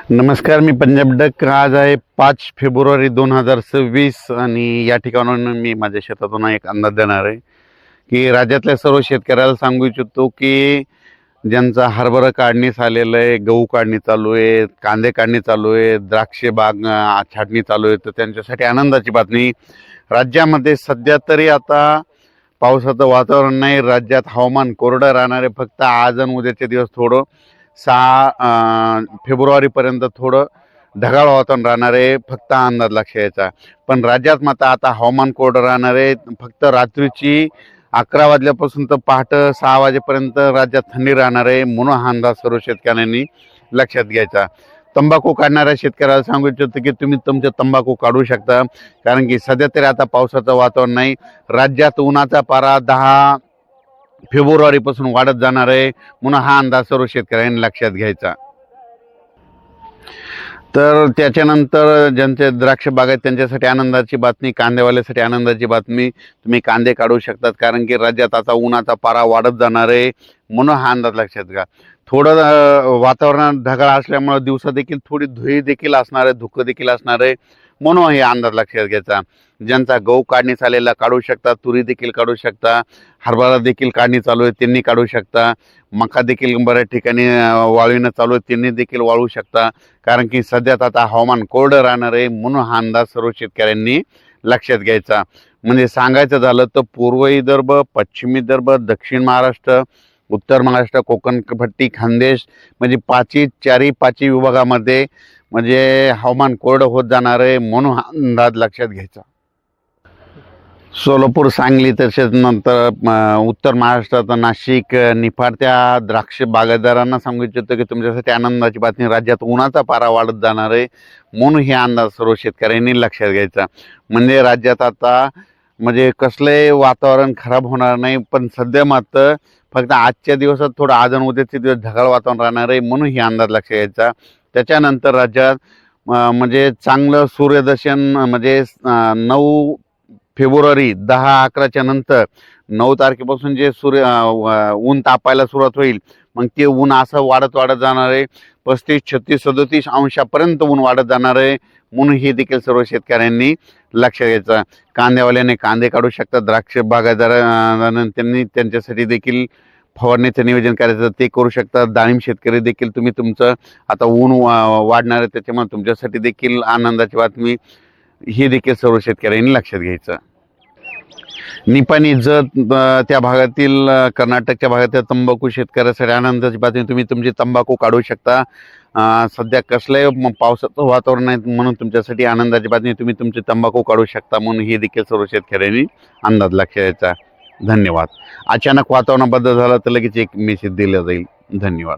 नमस्कार, मी पंजाब डक. आज आहे 5 फेब्रुवारी 2026 आणि या ठिकाणाहून मी माझ्या शेतातून एक अंदाज देणार आहे की राज्यातल्या सर्व शेतकऱ्याला सांगू इच्छितो की ज्यांचा हरभरा काढणीस आलेलं आहे, गहू काढणी चालू आहे, कांदे काढणी चालू आहे, द्राक्ष बाग छाटणी चालू आहे, तर त्यांच्यासाठी आनंदाची बातमी. राज्यामध्ये सध्या तरी आता पावसाचं वातावरण नाही. राज्यात हवामान कोरडं राहणार आहे. फक्त आज आणि उद्याचे दिवस थोडं 6 फेब्रुवारीपर्यंत थोडं ढगाळ वातावरण राहणार आहे, फक्त अंदाज लक्ष यायचा. पण राज्यात मात्र आता हवामान कोरडं राहणार आहे. फक्त रात्रीची 11 वाजल्यापासून तर पहाटे 6 वाजेपर्यंत राज्यात थंडी राहणार आहे, म्हणून हा अंदाज सर्व शेतकऱ्यांनी लक्षात घ्यायचा. तंबाखू काढणाऱ्या शेतकऱ्याला सांगू इच्छितो की तुम्ही तुमचे तंबाखू काढू शकता, कारण की सध्या तरी आता पावसाचं वातावरण नाही. राज्यात उन्हाचा पारा 10 फेब्रुवारीपासून वाढत जाणार आहे, म्हणून हा अंदाज सर्व शेतकऱ्यांनी लक्षात घ्यायचा. तर त्याच्यानंतर ज्यांचे द्राक्ष बाग आहेत त्यांच्यासाठी आनंदाची बातमी, कांदेवाल्यासाठी आनंदाची बातमी. तुम्ही कांदे काढू शकतात, कारण की राज्यात आता उन्हाचा पारा वाढत जाणार आहे, म्हणून हा अंदाज लक्षात घ्या. थोडं वातावरणात ढगाळ असल्यामुळे दिवसा देखील थोडी धुळी देखील असणार आहे, धुकं देखील असणार आहे, म्हणून हे अंदाज लक्षात घ्यायचा. ज्यांचा गहू काढणी चाललेला काढू शकता, तुरी देखील काढू शकता, हरभरा देखील काढणी चालू आहे त्यांनी काढू शकता, मका देखील बऱ्याच ठिकाणी वाळविणं चालू आहे त्यांनी देखील वाळू शकता, कारण की सध्यात आता हवामान कोरडं राहणार आहे, म्हणून हा अंदाज सर्व शेतकऱ्यांनी लक्षात घ्यायचा. म्हणजे सांगायचं झालं तर पूर्व विदर्भ, पश्चिम विदर्भ, दक्षिण महाराष्ट्र, उत्तर महाराष्ट्र, कोकण पट्टी, खानदेश म्हणजे चारी पाचही विभागामध्ये म्हणजे हवामान कोरडं होत जाणार आहे, म्हणून हा अंदाज लक्षात घ्यायचा. सोलापूर, सांगली तसेच नंतर उत्तर महाराष्ट्रात नाशिक, निफाड त्या द्राक्ष बागायतदारांना सांगू इच्छितो की तुमच्यासाठी आनंदाची बातमी. राज्यात उन्हाचा पारा वाढत जाणार आहे, म्हणून हे अंदाज सर्व शेतकऱ्यांनी लक्षात घ्यायचा. म्हणजे राज्यात आता म्हणजे कसलंही वातावरण खराब होणार नाही, पण सध्या मात्र फक्त आजच्या दिवसात थोडं आज आणि उद्याचे दिवस ढगाळ वातावरण राहणार आहे, म्हणून ही अंदाज लक्षात घ्यायचा. त्याच्यानंतर राज्यात म्हणजे चांगलं सूर्यदर्शन म्हणजे 9 फेब्रुवारी 10-11च्या नंतर 9 तारखेपासून जे ऊन तापायला सुरुवात होईल, मग ते ऊन असं वाढत जाणार आहे. 35, 36, 37 अंशापर्यंत ऊन वाढत जाणार आहे, म्हणून हे देखील सर्व शेतकऱ्यांनी लक्ष घ्यायचं. कांदेवाल्याने कांदे काढू शकतात, द्राक्ष बागायतदार त्यांनी त्यांच्यासाठी देखील फवारणीचं नियोजन करायचं ते करू शकतात. डाळिंब शेतकरी देखील तुम्ही तुमचं आता ऊन वाढणार आहे त्याच्यामुळे तुमच्यासाठी देखील आनंदाची बातमी, ही देखील सर्व शेतकऱ्यांनी लक्षात घ्यायचं. निपाणी, जत त्या भागातील कर्नाटकच्या भागातील तंबाखू शेतकऱ्यासाठी आनंदाची बातमी, तुम्ही तुमची तंबाखू काढू शकता. सध्या कसलंही पावसाचं वातावरण नाही, म्हणून तुमच्यासाठी आनंदाची बातमी, तुम्ही तुमची तंबाखू काढू शकता, म्हणून हे देखील सर्व शेतकऱ्यांनी अंदाज लक्षात घ्यायचा. धन्यवाद. अचानक वातावरण बदल झाला तर लगेच एक मेसेज दिला जाईल. धन्यवाद.